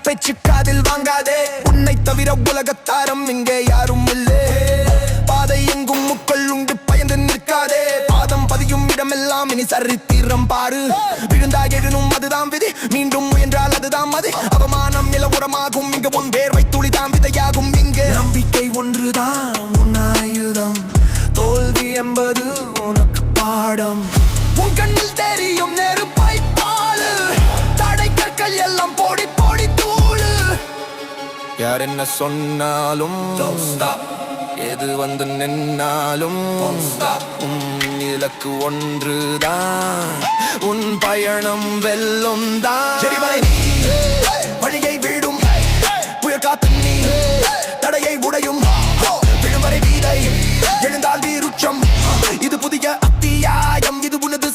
பேச்சு காதில் வாங்காதே. உன்னை தவிர உலகத்தாரம் இங்கே யாரும் இல்லை. பாதை எங்கும் முக்கள் உண்டு, பயந்து நிற்காதே. பாதம் பதியும் இடமெல்லாம் இனி சரித்திரம் பாரு. விழுந்தா எழுனும் அதுதான் விதி, மீண்டும் முயன்றால் அதுதான் மதி. அவமானம் நிலவுரமாகும் இங்கு, உன் வேர்வை துளிதான் விதையாகும் இங்கு. நம்பிக்கை ஒன்றுதான் உன் ஆயுதம், தோல்வி என்பது உனக்கு பாடம். உன் கண்ணில் தெரியும் நெருப்பை பாலு, தடை கற்கள் எல்லாம் போடி போடி தூளு. யார் என்ன சொன்னாலும் எது வந்து நின்னாலும் உன் இலக்கு ஒன்றுதான், உன் பயணம் வெல்லும் தான். வழியை விடும் புயல் காத்து நீ, தடையை உடையும் விழுவரை வீதை எழுந்தால் வீருச்சம். இது புதிய அத்தியாயம், இது உனது